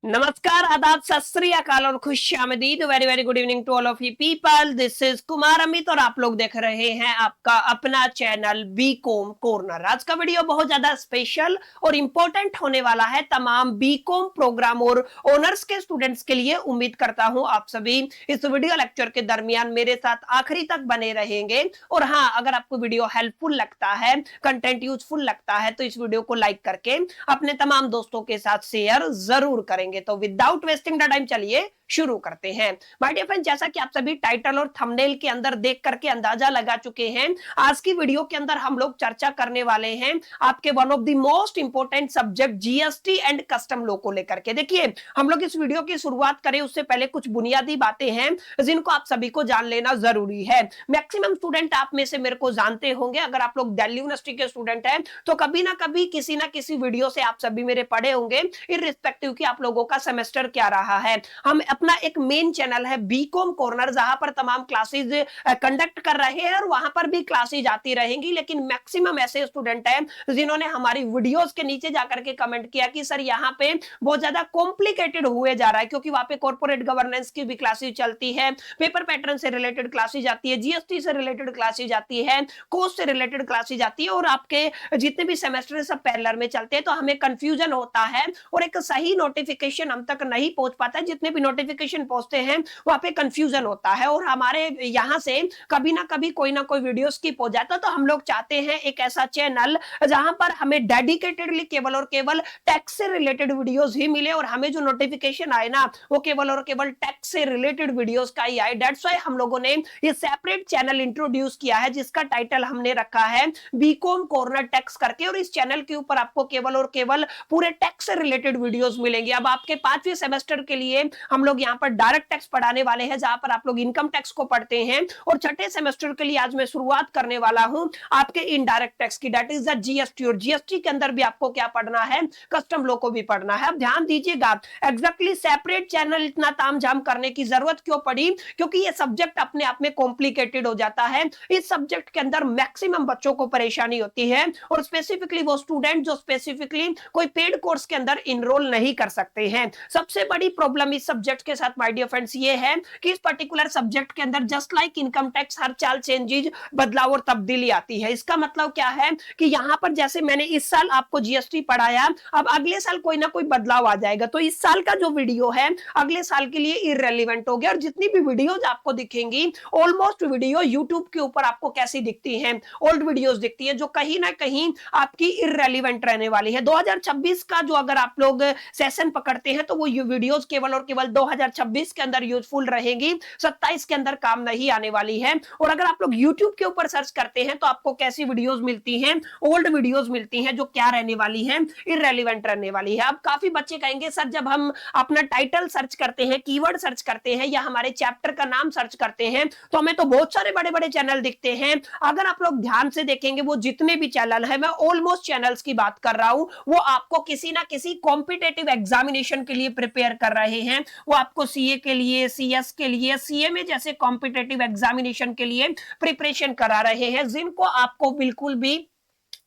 नमस्कार, आदाब, सत श्री अकाल और खुशामदीद। Very very good evening to all of you people. This is Kumar Amit और आप लोग देख रहे हैं आपका अपना चैनल बीकॉम कॉर्नर। आज का वीडियो बहुत ज्यादा स्पेशल और इंपॉर्टेंट होने वाला है तमाम बीकॉम प्रोग्राम और ऑनर्स के स्टूडेंट्स के लिए। उम्मीद करता हूं आप सभी इस वीडियो लेक्चर के दरमियान मेरे साथ आखिरी तक बने रहेंगे। और हाँ, अगर आपको वीडियो हेल्पफुल लगता है, कंटेंट यूजफुल लगता है, तो इस वीडियो को लाइक करके अपने तमाम दोस्तों के साथ शेयर जरूर करेंगे। तो विदाउट वेस्टिंग द टाइम चलिए शुरू करते हैं। माय डियर फ्रेंड, जैसा कि आप सभी टाइटल और थंबनेल के अंदर देख करके अंदाजा लगा चुके हैं, आज की वीडियो के अंदर हम लोग चर्चा करने वाले हैं आपके one of the most important subject GST and custom law को लेकर के। देखिए, हम लोग इस वीडियो की शुरुआत करें उससे पहले कुछ बुनियादी बातें हैं जिनको आप सभी को जान लेना जरूरी है। मैक्सिमम स्टूडेंट आप में से मेरे को जानते होंगे, अगर आप लोग दिल्ली यूनिवर्सिटी के स्टूडेंट हैं तो कभी ना कभी किसी ना किसी वीडियो से आप सभी मेरे पढ़े होंगे, इररिस्पेक्टिव कि आप लोगों का सेमेस्टर क्या रहा है। हम अपना एक मेन चैनल है बीकॉम कॉर्नर, जहां पर तमाम क्लासेस कंडक्ट कर रहे हैं और वहां पर भी क्लासेस आती रहेंगी। लेकिन मैक्सिमम ऐसे स्टूडेंट हैं जिन्होंने हमारी वीडियोस के नीचे जाकर के कमेंट किया कि सर यहाँ पे बहुत ज्यादा कॉम्प्लिकेटेड हुए जा रहा है, क्योंकि वहां पे कॉर्पोरेट गवर्नेंस की भी क्लासेस चलती है, पेपर पैटर्न से रिलेटेड क्लासेस आती है, जीएसटी से रिलेटेड क्लासेस आती है, कोर्स से रिलेटेड क्लासेस आती है, और आपके जितने भी सेमेस्टर सब पैरेलल में चलते हैं। तो हमें कंफ्यूजन होता है और एक सही नोटिफिकेशन हम तक नहीं पहुंच पाता है। जितने भी नोटिफिकेशन पहुंचते हैं वहां पे कंफ्यूजन होता है और हमारे यहां से कभी ना कभी कोई ना कोई वीडियो स्किप हो जाता है। तो हम लोग चाहते हैं एक ऐसा चैनल जहां पर हमें डेडिकेटेडली केवल और केवल टैक्स से रिलेटेड वीडियोस ही मिले और हमें जो नोटिफिकेशन आए ना वो केवल और केवल टैक्स से रिलेटेड वीडियोस का ही आए। दैट्स व्हाई हम लोगों ने ये सेपरेट चैनल इंट्रोड्यूस किया है जिसका टाइटल हमने रखा है बीकॉम कॉर्नर टैक्स करके। और इस चैनल के ऊपर आपको केवल और केवल पूरे टैक्स से रिलेटेड वीडियोस मिलेंगे। अब आपके 5वें सेमेस्टर के लिए हम लोग यहाँ पर डायरेक्ट टैक्स पढ़ाने वाले हैं, जहां पर आप लोग इनकम टैक्स को पढ़ते हैं, और छठे सेमेस्टर के लिए आज मैं शुरुआत करने वाला हूं आपके इनडायरेक्ट टैक्स की, दैट इज द जीएसटी। और जीएसटी के अंदर भी आपको क्या पढ़ना है, कस्टम लॉ को भी पढ़ना है। अब ध्यान दीजिएगा, एग्जैक्टली सेपरेट चैनल इतना तामझाम करने की जरूरत क्यों पड़ी, क्योंकि ये सब्जेक्ट अपने आप में कॉम्प्लिकेटेड हो जाता है। इस सब्जेक्ट के अंदर मैक्सिमम बच्चों को परेशानी होती है, और स्पेसिफिकली वो स्टूडेंट जो स्पेसिफिकली कोई पेड कोर्स के अंदर इनरोल नहीं कर सकते हैं। सबसे बड़ी प्रॉब्लम इस सब्जेक्ट के साथ माय डियर फ्रेंड्स ये है कि इस पर्टिकुलर सब्जेक्ट के अंदर जस्ट लाइक इनकम टैक्स हर चाल चेंजेज, बदलाव और तब्दीली आती है। इसका मतलब क्या है कि यहां पर जैसे मैंने इस साल आपको जीएसटी पढ़ाया, अब अगले साल कोई ना कोई बदलाव आ जाएगा, तो इस साल का जो वीडियो है अगले साल के लिए इररेलेवेंट हो गया। और जितनी भी वीडियोज आपको दिखेंगी, ऑलमोस्ट वीडियो यूट्यूब के ऊपर आपको कैसी दिखती है, ओल्ड वीडियोज दिखती है जो कहीं ना कहीं आपकी इररेलेवेंट रहने वाली है। 2026 का जो अगर आप लोग सेशन पकड़ते हैं तो वो वीडियोस केवल और केवल 2026 के अंदर यूजफुल रहेंगी, 27 के अंदर काम नहीं आने वाली है। और अगर आप लोग YouTube के ऊपर सर्च करते हैं तो आपको कैसी वीडियोस मिलती हैं, ओल्ड वीडियोस मिलती हैं जो क्या रहने वाली है, इररेलेवेंट रहने वाली है। अब काफी बच्चे कहेंगे सर जब हम अपना टाइटल सर्च करते हैं, कीवर्ड सर्च करते हैं, या हमारे चैप्टर का नाम सर्च करते हैं तो हमें तो बहुत सारे बड़े बड़े चैनल दिखते हैं। अगर आप लोग ध्यान से देखेंगे वो जितने भी चैनल है, मैं ऑलमोस्ट चैनल्स की बात कर रहा हूं, वो आपको किसी ना किसी कॉम्पिटेटिव एग्जामिनेशन के लिए प्रिपेयर कर रहे हैं। वो आपको सीए के लिए, सीएस के लिए, सीएमए जैसे कॉम्पिटेटिव एग्जामिनेशन के लिए प्रिपरेशन करा रहे हैं, जिनको आपको बिल्कुल भी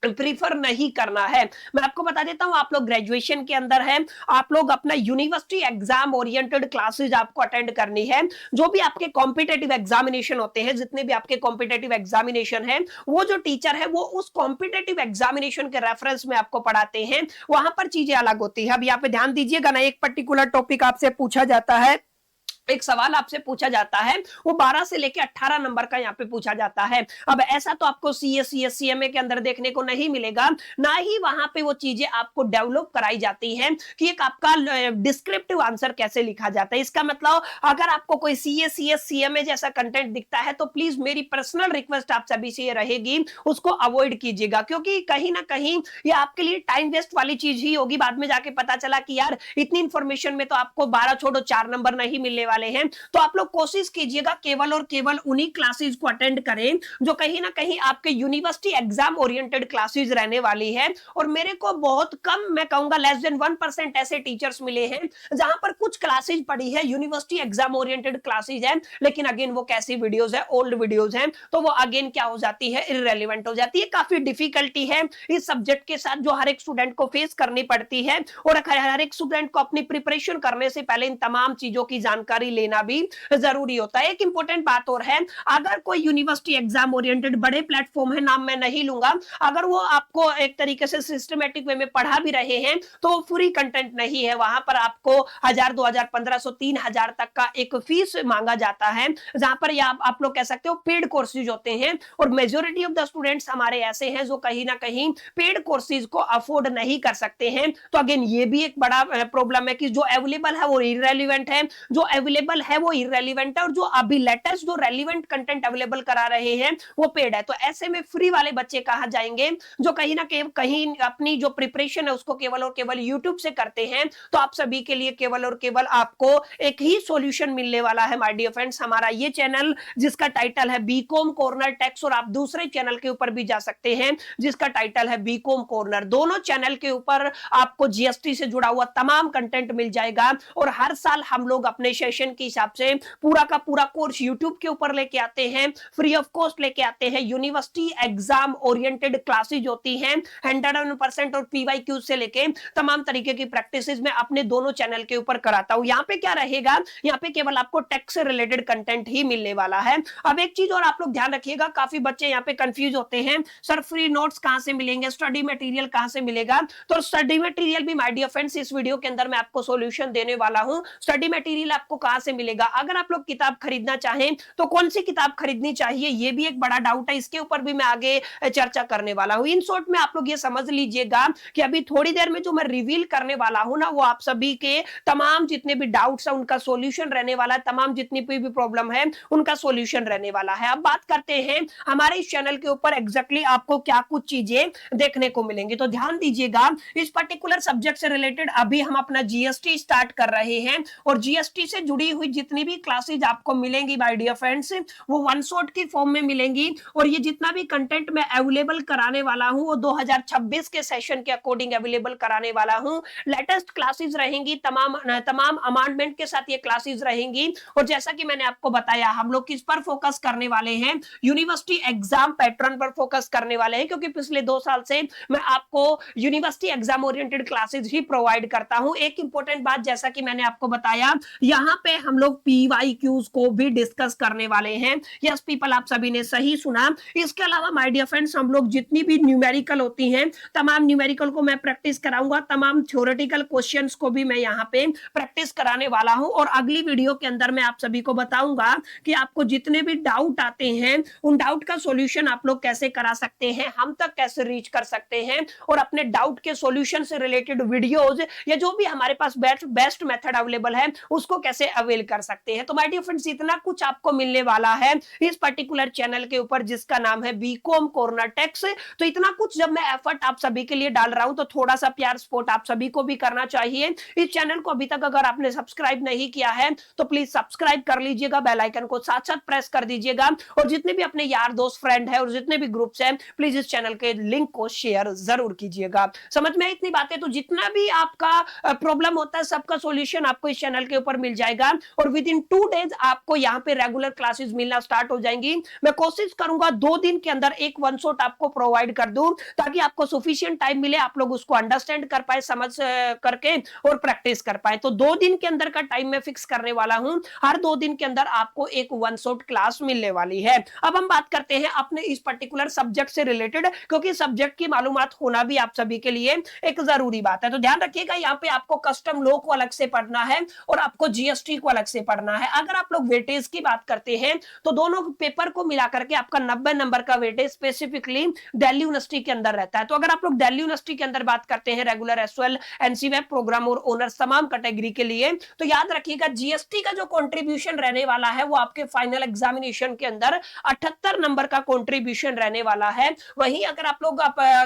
प्रीफर नहीं करना है। मैं आपको बता देता हूं, आप लोग ग्रेजुएशन के अंदर हैं, आप लोग अपना यूनिवर्सिटी एग्जाम ओरिएंटेड क्लासेज आपको अटेंड करनी है। जो भी आपके कॉम्पिटेटिव एग्जामिनेशन होते हैं, जितने भी आपके कॉम्पिटेटिव एग्जामिनेशन है, वो जो टीचर है वो उस कॉम्पिटेटिव एग्जामिनेशन के रेफरेंस में आपको पढ़ाते हैं, वहां पर चीजें अलग होती है। अब यहाँ पे ध्यान दीजिएगा ना, एक पर्टिकुलर टॉपिक आपसे पूछा जाता है, एक सवाल आपसे पूछा जाता है, वो 12 से लेके 18 नंबर का यहाँ पे पूछा जाता है। अब ऐसा तो आपको सीएस सीएमए के अंदर देखने को नहीं मिलेगा, ना ही वहां पे वो चीजें आपको डेवलप कराई जाती हैं कि एक आपका डिस्क्रिप्टिव आंसर कैसे लिखा जाता है। इसका मतलब अगर आपको कोई सीएस सीएमए जैसा कंटेंट दिखता है तो प्लीज मेरी पर्सनल रिक्वेस्ट आप सभी से ये रहेगी, उसको अवॉइड कीजिएगा, क्योंकि कहीं ना कहीं ये आपके लिए टाइम वेस्ट वाली चीज ही होगी। बाद में जाके पता चला कि यार इतनी इंफॉर्मेशन में तो आपको 12 छोड़ो 4 नंबर नहीं मिलने वाले वाले हैं, तो आप लोग कोशिश कीजिएगा केवल और केवल उन्हीं क्लासेस को अटेंड करें जो कहीं ना कहीं आपके यूनिवर्सिटी एग्जाम ओरिएंटेड क्लासेस रहने वाली है। और मेरे को बहुत कम, मैं कहूंगा लेस देन 1% ऐसे टीचर्स मिले हैं जहां पर कुछ क्लासेस पढ़ी है, यूनिवर्सिटी एग्जाम ओरिएंटेड क्लासेस है, लेकिन अगेन वो कैसी वीडियोस है, ओल्ड वीडियोस हैं, तो वो अगेन क्या हो जाती है, इररेलेवेंट हो जाती है। काफी डिफिकल्टी है इस सब्जेक्ट के साथ जो हर एक स्टूडेंट को फेस करनी पड़ती है, और हर एक स्टूडेंट को अपनी प्रिपरेशन करने से पहले इन तमाम चीजों की जानकारी लेना भी जरूरी होता है। एक इंपॉर्टेंट बात और है, अगर कोई यूनिवर्सिटी एग्जाम ओरिएंटेड बड़े प्लेटफॉर्म है, नाम मैं नहीं लूंगा, अगर वो आपको एक तरीके से सिस्टमेटिक वे में पढ़ा भी रहे हैं तो फ्री कंटेंट नहीं है, वहां पर आपको 1000, 2000, 1500, 3000 तक का एक फीस मांगा जाता है, जहां पर आप लोग कह सकते हो पेड कोर्सेज होते हैं। और मेजोरिटी ऑफ द स्टूडेंट्स हमारे ऐसे हैं जो कहीं ना कहीं पेड कोर्सेज को अफोर्ड नहीं कर सकते हैं। तो अगेन ये भी एक बड़ा प्रॉब्लम है कि जो अवेलेबल है वो इररेलेवेंट है, जो अवेलेबल है वो इररेलेवेंट है, और जो अभी लेटेस्ट जो रेलिवेंट कंटेंट अवेलेबल करा रहे हैं वो पेड है। तो ऐसे में फ्री वाले बच्चे कहां जाएंगे जो कहीं ना कहीं अपनी जो प्रिपरेशन है उसको केवल और केवल यूट्यूब से करते हैं। तो आप सभी के लिए केवल और केवल आपको एक ही सॉल्यूशन मिलने वाला है माय डियर फ्रेंड्स, हमारा ये चैनल जिसका टाइटल है बीकॉम कॉर्नर टेक्स, और आप दूसरे चैनल के ऊपर भी जा सकते हैं जिसका टाइटल है बीकॉम कॉर्नर। दोनों चैनल के ऊपर आपको जीएसटी से जुड़ा हुआ तमाम कंटेंट मिल जाएगा, और हर साल हम लोग अपने सेशन के हिसाब से पूरा का पूरा कोर्स यूट्यूब के ऊपर लेके आते हैं, फ्री ऑफ कॉस्ट लेके आते हैं। यूनिवर्सिटी एग्जाम ओरिएंटेड क्लासेज होती हैं 100% और पीवाईक्यू से लेके तमाम तरीके की प्रैक्टिस मैं अपने दोनों चैनल के ऊपर कराता हूं। यहाँ पे क्या रहेगा, यहाँ पे केवल आपको टेक्स से रिलेटेड कंटेंट ही मिलने वाला है। अब एक चीज और आप लोग ध्यान रखिएगा, काफी बच्चे यहाँ पे कंफ्यूज होते हैं, सर फ्री नोट्स कहां से मिलेंगे, स्टडी मटेरियल कहां से मिलेगा। तो स्टडी मटेरियल भी माय डियर फ्रेंड्स इस वीडियो के अंदर मैं आपको सॉल्यूशन देने वाला हूं। स्टडी मटेरियल आपको कहां से मिलेगा, अगर आप लोग किताब खरीदना चाहें तो कौन सी किताब खरीदनी चाहिए, ये भी एक बड़ा डाउट है, इसके ऊपर भी मैं आगे चर्चा करने वाला हूं। इन शॉर्ट में आप लोग ये समझ लीजिएगा कि अभी थोड़ी देर में जो मैं रिवील करने वाला हूं ना, वो आप सभी के तमाम जितने भी डाउट्स है उनका सॉल्यूशन रहने वाला है, तमाम जितनी भी प्रॉब्लम है उनका सॉल्यूशन रहने वाला है। अब बात करते हैं हमारे इस चैनल के ऊपर एग्जैक्टली आपको क्या कुछ चीजें देखने को मिलेंगी। तो ध्यान दीजिएगा, इस पर्टिकुलर सब्जेक्ट से रिलेटेड अभी हम अपना जीएसटी स्टार्ट कर रहे हैं, और जीएसटी से जुड़ी हुई जितनी भी क्लासेज आपको मिलेंगी माय डियर फ्रेंड्स वो वन शॉट की फॉर्म में मिलेंगी, और ये जितना भी कंटेंट मैं अवेलेबल कराने वाला हूं वो 2026 के सेशन के अकॉर्डिंग अवेलेबल कराने वाला हूं। लेटेस्ट क्लासेस रहेंगी, तमाम अमेंडमेंट के साथ ये क्लासेस रहेंगी। और जैसा कि मैंने आपको बताया, हम लोग किस पर फोकस करने वाले हैं, यूनिवर्सिटी एग्जाम पैटर्न पर फोकस करने वाले हैं, क्योंकि पिछले 2 साल से मैं आपको यूनिवर्सिटी एग्जाम ओरिएंटेड क्लासेस ही प्रोवाइड करता हूं। एक इंपॉर्टेंट बात, जैसा कि मैंने आपको बताया, यहां पे हम लोग पीवाईक्यूज को भी डिस्कस करने वाले हैं। यस पीपल, आप सभी ने सही सुना। इसके अलावा माय डियर फ्रेंड्स, हम लोग जितनी भी न्यूमेरिकल होती हैं तमाम न्यूमेरिकल को मैं प्रैक्टिस कराऊंगा, तमाम थ्योरेटिकल क्वेश्चंस को भी मैं यहां पे प्रैक्टिस कराने वाला हूं। और अगली वीडियो के अंदर मैं आप सभी को बताऊंगा कि आपको जितने भी डाउट आते हैं उन डाउट का सॉल्यूशन आप लोग कैसे करा सकते हैं, हम तक कैसे रीच कर सकते हैं, और अपने डाउट के सॉल्यूशन से रिलेटेड वीडियोस या जो भी हमारे पास बेस्ट मेथड अवेलेबल है उसको कैसे अवेल कर सकते हैं। तो माय डियर फ्रेंड्स, इतना कुछ आपको मिलने वाला है इस पर्टिकुलर चैनल के ऊपर जिसका नाम है बीकॉम कॉर्नर टेक्स। तो इतना कुछ जब मैं एफर्ट आप सभी के लिए डाल रहा हूं तो थोड़ा सा प्यार सपोर्ट आप सभी को भी करना चाहिए। इस चैनल को अभी तक अगर आपने सब्सक्राइब नहीं किया है तो प्लीज सब्सक्राइब कर लीजिएगा, बेल आइकन को साथ साथ प्रेस कर दीजिएगा, और जितने भी अपने यार दोस्त फ्रेंड है और जितने भी ग्रुप्स हैं प्लीज इस चैनल के लिंक को शेयर जरूर कीजिएगा। समझ में इतनी बातें, तो जितना भी आपका प्रॉब्लम होता है सबका सॉल्यूशन आपको इस चैनल के ऊपर मिल जाएगा, और विद इन 2 डेज आपको यहाँ पे रेगुलर क्लासेस मिलना स्टार्ट हो जाएंगी। मैं कोशिश करूंगा 2 दिन के अंदर एक वन शॉट आपको प्रोवाइड कर दूं, ताकि आपको सफिशिएंट टाइम मिले, आप लोग उसको अंडरस्टैंड कर पाए, समझ करके और प्रैक्टिस कर पाए। तो 2 दिन के अंदर का टाइम मैं फिक्स करने वाला हूं, हर 2 दिन के अंदर आपको एक वन शॉट क्लास मिलने वाली है। अब हम बात करते हैं अपने इस पर्टिकुलर सब्जेक्ट से रिलेटेड, क्योंकि सब्जेक्ट की मालूमात होना भी आप सभी के लिए एक जरूरी बात है। तो ध्यान रखिएगा, यहाँ पे आपको कस्टम लॉ को अलग से पढ़ना है और आपको जीएसटी को अलग से पढ़ना है। अगर आप लोग वेटेज की बात करते हैं तो दोनों पेपर को मिला करके आपका 90 नंबर का वेटेज स्पेसिफिकली दिल्ली यूनिवर्सिटी के अंदर रहता है। तो अगर आप लोग दिल्ली यूनिवर्सिटी के अंदर बात करते हैं regular SL NC web program और ओनर्स तमाम कैटेगरी के लिए, तो याद रखिएगा जीएसटी का जो कंट्रीब्यूशन रहने वाला है वो आपके फाइनल एग्जामिनेशन के अंदर 78 नंबर का कंट्रीब्यूशन रहने वाला है। वहीं अगर आप लोग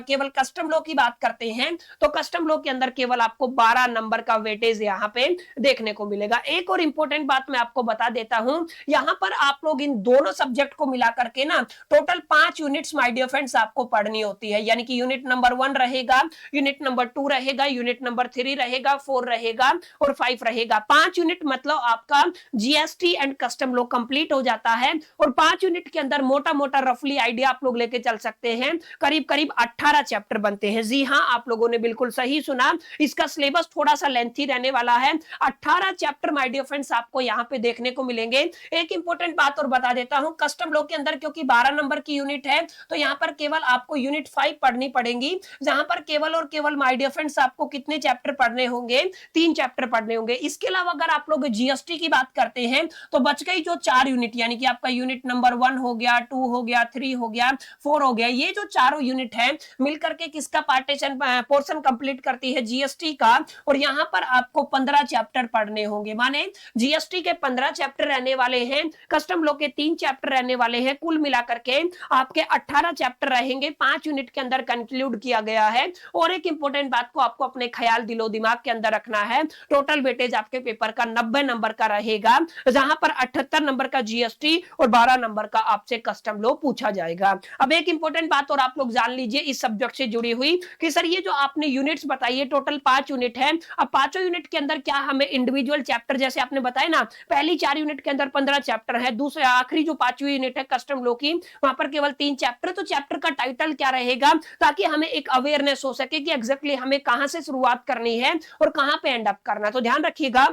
केवल कस्टम लॉ की बात करते हैं तो कस्टम लॉ के अंदर केवल आपको 12 नंबर का वेटेज यहाँ पे देखने को मिलेगा। एक और इंपॉर्टेंट बात मैं आपको बता देता हूं, यहां पर आप लोग इन दोनों सब्जेक्ट को मिला करके ना total 5 units my dear friends आपको पढ़नी होती है। यानी कि यूनिट नंबर 1 रहेगा, यूनिट नंबर 2 रहेगा, यूनिट नंबर 3 रहेगा, 4 रहेगा और 5 रहेगा। 5 यूनिट मतलब आपका GST and custom law complete हो जाता है। और 5 यूनिट के अंदर मोटा मोटा रफली आइडिया आप लोग लेके चल सकते हैं, करीब करीब 18 चैप्टर बनते हैं। जी हां, आप लोगों ने बिल्कुल सही सुना, इसका सिलेबस थोड़ा सा लेंथी रहने वाला है। 18 चैप्टर माय डियर फ्रेंड्स आपको यहां पे देखने को मिलेंगे। एक इंपॉर्टेंट बात और बता देता हूं, कस्टम लॉ के अंदर क्योंकि 12 नंबर की यूनिट है, तो यहां पर केवल आपको यूनिट 5 पढ़नी पड़ेगी, जहां पर केवल और केवल माय डियर फ्रेंड्स आपको कितने चैप्टर पढ़ने होंगे, 3 चैप्टर पढ़ने होंगे। इसके अलावा अगर आप लोग जीएसटी की बात करते हैं तो बच गई जो 4 यूनिट, यानी कि आपका यूनिट नंबर 1 हो गया, 2 हो गया, 3 हो गया, 4 हो गया। ये जो चारों यूनिट है मिलकर के किसका पार्टीशन पोर्शन कंप्लीट करती है, जीएसटी का। और यहां पर आपको 15 चैप्टर पढ़ने होंगे, माने जीएसटी के 15 चैप्टर रहने वाले हैं, कस्टम लॉ के 3 चैप्टर रहने वाले हैं, कुल मिलाकर के आपके 18 चैप्टर रहेंगे, 5 यूनिट के अंदर कंक्लूड किया गया है। और एक इंपॉर्टेंट बात को आपको अपने ख्याल दिलो दिमाग के अंदर रखना है, टोटल वेटेज आपके पेपर का 90 नंबर का रहेगा, जहां पर 78 नंबर का जीएसटी और 12 नंबर का आपसे कस्टम लॉ पूछा जाएगा। अब एक इंपॉर्टेंट बात और आप लोग जान लीजिए इस सब्जेक्ट से जुड़ी हुई कि सर ये जो आपने यूनिट्स बताई है टोटल 5 यूनिट है, अब पांचों यूनिट के अंदर क्या हमें इंडिविजुअल चैप्टर, जैसे आपने बताया ना पहली 4 यूनिट के अंदर 15 चैप्टर है, दूसरे आखिरी जो 5वीं यूनिट है कस्टम लॉ की, वहां पर केवल 3 चैप्टर, तो चैप्टर का टाइटल क्या रहेगा, ताकि हमें एक अवेयरनेस हो सके कि एग्जैक्टली हमें कहां से शुरुआत करनी है और कहां पे एंड अप करना। तो ध्यान रखिएगा,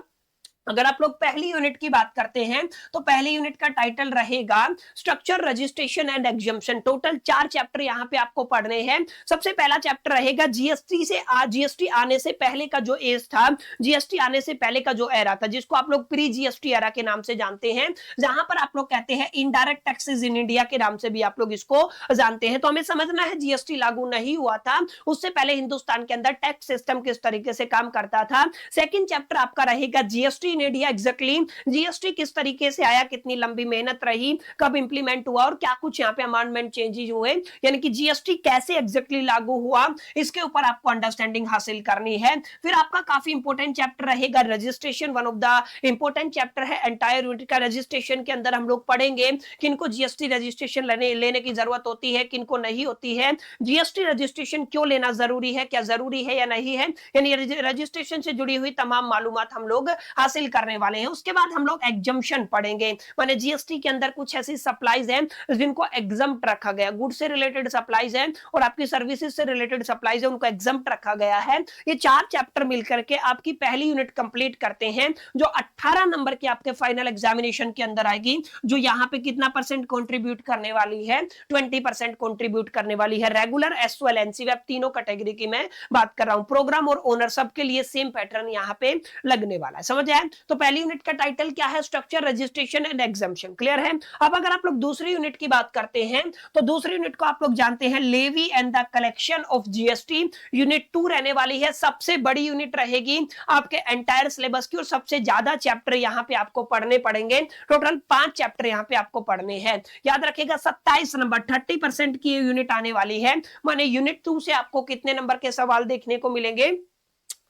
अगर आप लोग पहली यूनिट की बात करते हैं तो पहली यूनिट का टाइटल रहेगा structure, registration and exemption. Total 4 chapter यहां पे आपको पढ़ने हैं। सबसे पहला चैप्टर रहेगा जीएसटी आने से पहले का जो एज था, जीएसटी आने से पहले का जो एरा था, जिसको आप लोग प्री जीएसटी एरा के नाम से जानते हैं, जहां पर आप लोग कहते हैं इनडायरेक्ट टैक्सेस इन इंडिया के नाम से भी आप लोग इसको जानते हैं। तो हमें समझना है जीएसटी लागू नहीं हुआ था, उससे पहले हिंदुस्तान के अंदर टैक्स सिस्टम किस तरीके से काम करता था। सेकंड चैप्टर आपका रहेगा GST in India, exactly GST किस तरीके से आया, कितनी लंबी मेहनत रही, कब इंप्लीमेंट हुआ और क्या कुछ यहाँ पे अमेंडमेंट चेंजेस हुए, यानी कि जीएसटी कैसे एग्जैक्टली लागू हुआ, इसके ऊपर आपको अंडरस्टैंडिंग हासिल करनी है। फिर आपका काफी इंपॉर्टेंट चैप्टर रहेगा registration, one of the important chapter है। एंटायर यूनिट का रजिस्ट्रेशन के अंदर हम लोग पढ़ेंगे किनको जीएसटी रजिस्ट्रेशन लेने की जरूरत होती है, किनको नहीं होती है, जीएसटी रजिस्ट्रेशन क्यों लेना जरूरी है, क्या जरूरी है या नहीं है, यानी रजिस्ट्रेशन से जुड़ी हुई तमाम मालूमात हम लोग हासिल करने वाले हैं। उसके बाद हम लोग एग्जम्पशन पढ़ेंगे, माने जीएसटी के अंदर कुछ ऐसी सप्लाईज हैं जिनको एग्जम्प्ट रखा गया, गुड से रिलेटेड सप्लाईज हैं और आपकी सर्विसेज से रिलेटेड सप्लाईज है, उनको एग्जम्प्ट रखा गया है। ये 4 चैप्टर मिलकर के आपकी पहली यूनिट कंप्लीट करते हैं, जो 18 नंबर के आपके फाइनल एग्जामिनेशन के अंदर आएगी, जो यहाँ पे कितना परसेंट कंट्रीब्यूट करने वाली है, 20% कंट्रीब्यूट करने वाली है। रेगुलर एस वेल एनसीवेब तीनों कैटेगरी की मैं बात कर रहा हूं, प्रोग्राम और ओनर सबके लिए सेम पैटर्न यहाँ पे लगने वाला है, समझ आए। तो पहली यूनिट का टाइटल क्या है, structure, registration and exemption, clear है। अब अगर आप लोग दूसरी यूनिट की बात करते हैं तो दूसरी यूनिट को आप लोग जानते हैं levy and the collection of GST, unit 2 रहने वाली है, सबसे बड़ी यूनिट रहेगी आपके एंटायर सिलेबस की और सबसे ज्यादा चैप्टर यहां पे आपको पढ़ने पड़ेंगे। टोटल 5 चैप्टर यहां पे आपको पढ़ने हैं, याद रखिएगा 27 नंबर, 30% की यूनिट आने वाली है, माने यूनिट 2 से आपको कितने नंबर के सवाल देखने को मिलेंगे,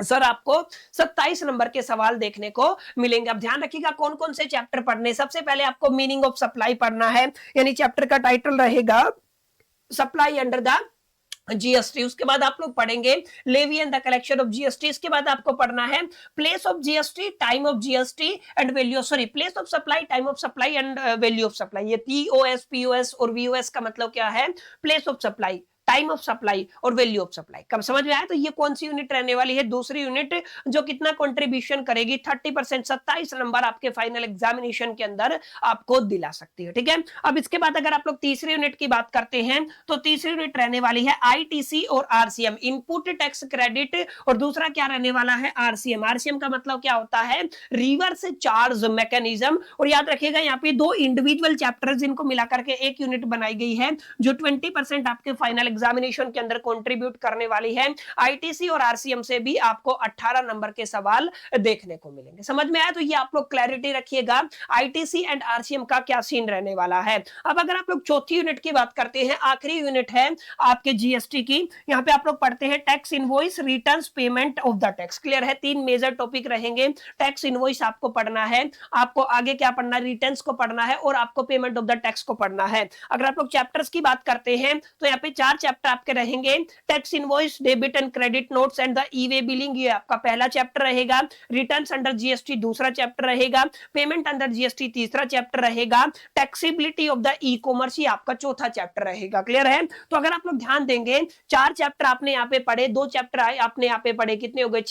सर आपको 27 नंबर के सवाल देखने को मिलेंगे। अब ध्यान रखिएगा कौन कौन से चैप्टर पढ़ने। सबसे पहले आपको मीनिंग ऑफ सप्लाई पढ़ना है, यानी चैप्टर का टाइटल रहेगा सप्लाई अंडर द जीएसटी। उसके बाद आप लोग पढ़ेंगे levy and the collection of GST. इसके बाद आपको पढ़ना है place of GST, time of GST and value, sorry place of supply, time of supply and value of supply. ये पीओएस, पीओएस और वीओएस का मतलब क्या है, place of supply, time of supply और वैल्यू ऑफ सप्लाई। कब समझ में आया। तो ये कौन सी यूनिट रहने वाली है, दूसरी यूनिट, जो कितना कंट्रीब्यूशन करेगी 30%, 27 नंबर आपके फाइनल एग्जामिनेशन के अंदर आपको दिला सकती है, ठीक है। अब इसके बाद अगर आप लोग तीसरी यूनिट की बात करते हैं तो तीसरी यूनिट रहने वाली है आईटीसी और आरसीएम, इनपुट टैक्स क्रेडिट, और दूसरा क्या रहने वाला है आरसीएम। आरसीएम का मतलब क्या होता है, रिवर्स चार्ज मैकेनिज्म। और याद रखिएगा यहाँ पे 2 इंडिविजुअल चैप्टर जिनको मिलाकर के एक यूनिट बनाई गई है, जो 20% आपके फाइनल एग्जामिनेशन के अंदर कंट्रीब्यूट करने वाली है। आईटीसी और आरसीएम से भी आपको 18 नंबर के सवाल देखने को मिलेंगे। समझ में आया? तो ये आप लोग क्लैरिटी रखिएगा आईटीसी एंड आरसीएम का क्या सीन रहने वाला है। अब अगर आप लोग चौथी यूनिट की बात करते हैं, आखिरी यूनिट है आपके जीएसटी की। यहाँ पे आप लोग पढ़ते हैं tax invoice, returns, payment of the tax. Clear है? 3 मेजर टॉपिक रहेंगे। टैक्स इनवॉइस आपको पढ़ना है, आपको आगे क्या पढ़ना है, रिटर्न्स को पढ़ना है और आपको पेमेंट ऑफ द टैक्स को पढ़ना है। अगर आप लोग चैप्टर्स की बात करते हैं तो यहाँ पे 4 चैप्टर आपके रहेंगे। Tax invoice, debit and credit notes and the E way billing, ये आपका पहला चैप्टर रहेगा। रिटर्न्स अंडर जीएसटी दूसरा चैप्टर रहेगा। पेमेंट अंडर जीएसटी तीसरा चैप्टर रहेगा। Taxability of the e commerce, ये आपका चौथा चैप्टर रहेगा। क्लियर है? तो अगर आप लोग ध्यान देंगे, 4 चैप्टर आपने यहाँ पे पढ़े, 2 चैप्टर आपने यहाँ पे पढ़े, कितने हो गए?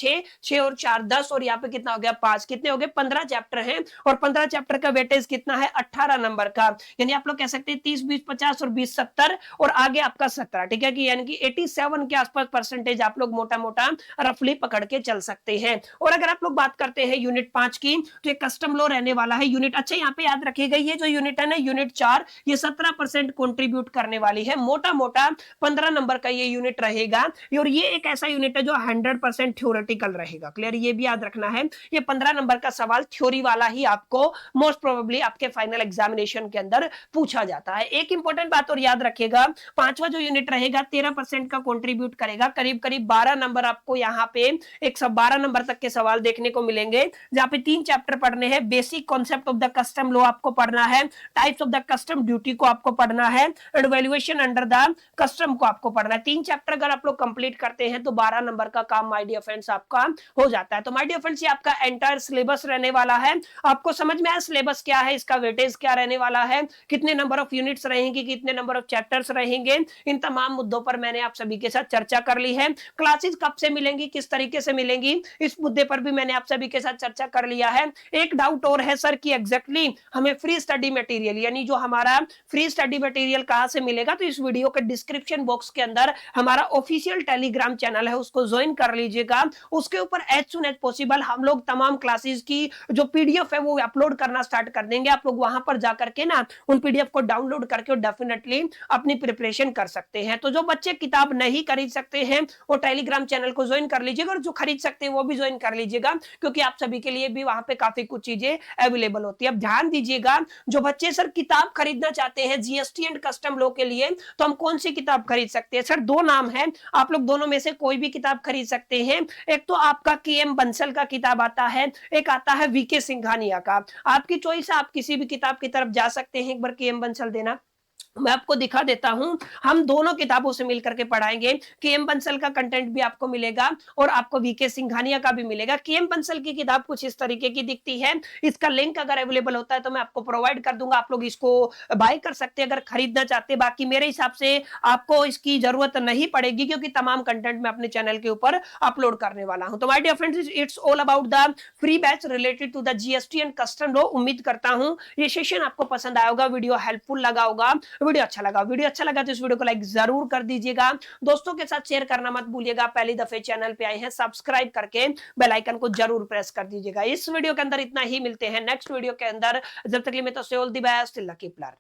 6 और 4 10, और यहाँ पे कितना हो गया? 5, कितने हो गए? 15 चैप्टर हैं। और 15 चैप्टर का वेटेज कितना है? 18 नंबर का। यानी आप लोग कह सकते हैं 30 20 50 और 20 70 और आगे आपका 17। ठीक है कि यानी कि 87 के आसपास परसेंटेज आप लोग मोटा मोटा रफली पकड़ के चल सकते हैं। और अगर आप लोग बात करते हैं यूनिट 5 की, तो ये कस्टम लॉ रहने वाला है यूनिट। अच्छा, यहाँ पे याद रखिएगा, ये जो यूनिट है ना, यूनिट 4, ये 17% कंट्रीब्यूट करने वाली है। मोटा मोटा 15 नंबर का ये यूनिट रहेगा। और ये एक ऐसा यूनिट है जो 100% थ्योरेटिकल रहेगा। क्लियर? ये भी याद रखना है, ये 15 नंबर का सवाल थ्योरी वाला ही आपको मोस्ट प्रोबेबली आपके फाइनल एग्जामिनेशन के अंदर पूछा जाता है। एक इंपॉर्टेंट बात और याद रखिएगा, 5वां जो यूनिट रहेगा 13% का कंट्रीब्यूट करेगा। करीब करीब 12 नंबर आपको यहाँ पे 112 नंबर तक के सवाल देखने को मिलेंगे, जहां पे 3 चैप्टर पढ़ने हैं। Basic concept of the custom law आपको पढ़ना है, types of the custom duty को आपको पढ़ना है, and valuation under the custom को आपको पढ़ना है। 3 चैप्टर अगर आप लोग कंप्लीट करते हैं तो 12 नंबर का काम माय डियर फ्रेंड्स आपका हो जाता है। तो माय डियर फ्रेंड्स, ये आपका एंटायर सिलेबस रहने वाला है। आपको समझ में आया सिलेबस क्या है, इसका वेटेज क्या रहने वाला है, कितने नंबर ऑफ यूनिट्स रहेंगे, कितने नंबर ऑफ चैप्टर्स रहेंगे, इन तमाम मुद्दों पर मैंने आप सभी के साथ चर्चा कर ली है। क्लासेस कब से मिलेंगी, किस तरीके से मिलेंगी, इस मुद्दे पर भी मैंने आप सभी के साथ चर्चा कर लिया है। एक डाउट और है सर कि एग्जैक्टली हमें फ्री स्टडी मटेरियल, यानी जो हमारा फ्री स्टडी मटेरियल कहां से मिलेगा, तो इस वीडियो के डिस्क्रिप्शन बॉक्स के अंदर हमारा ऑफिशियल टेलीग्राम चैनल है, उसको ज्वाइन कर लीजिएगा। उसके ऊपर एज सुन एज पॉसिबल हम लोग तमाम क्लासेस की जो पीडीएफ है वो अपलोड करना स्टार्ट कर देंगे। आप लोग वहां पर जाकर के ना उन पीडीएफ को डाउनलोड करके डेफिनेटली अपनी प्रिपरेशन कर सकते हैं। तो जो बच्चे किताब नहीं खरीद सकते हैं वो टेलीग्राम चैनल को ज्वाइन कर लीजिएगा, और जो खरीद सकते हैं वो भी ज्वाइन कर लीजिएगा, क्योंकि आप सभी के लिए भी वहां पे काफी कुछ चीजें अवेलेबल होती है। अब ध्यान दीजिएगा, जो बच्चे सर किताब खरीदना चाहते हैं जीएसटी एंड कस्टम लॉ के लिए, तो हम कौन सी किताब खरीद सकते हैं? सर 2 नाम है, आप लोग दोनों में से कोई भी किताब खरीद सकते हैं। एक तो आपका केएम बंसल का किताब आता है, एक आता है वीके सिंघानिया का। आपकी चॉइस है, आप किसी भी किताब की तरफ जा सकते हैं। एक बार केएम बंसल देना, मैं आपको दिखा देता हूं। हम दोनों किताबों से मिलकर के पढ़ाएंगे। केएम बंसल का कंटेंट भी आपको मिलेगा और आपको वीके सिंघानिया का भी मिलेगा। केएम बंसल की किताब कुछ इस तरीके की दिखती है। इसका लिंक अगर अवेलेबल होता है तो मैं आपको प्रोवाइड कर दूंगा, आप लोग इसको बाय कर सकते हैं अगर खरीदना चाहते हैं। बाकी मेरे हिसाब से आपको इसकी जरूरत नहीं पड़ेगी, क्योंकि तमाम कंटेंट मैं अपने चैनल के ऊपर अपलोड करने वाला हूं। तो my dear friends, it's all about the free batch related to the GST and custom law. उम्मीद करता हूं ये सेशन आपको पसंद आएगा, वीडियो हेल्पफुल लगा होगा। वीडियो अच्छा लगा तो इस वीडियो को लाइक जरूर कर दीजिएगा, दोस्तों के साथ शेयर करना मत भूलिएगा। पहली दफे चैनल पे आए हैं, सब्सक्राइब करके बेल आइकन को जरूर प्रेस कर दीजिएगा। इस वीडियो के अंदर इतना ही, मिलते हैं नेक्स्ट वीडियो के अंदर। जब तक के लिए मैं तो से all the best, lucky plan.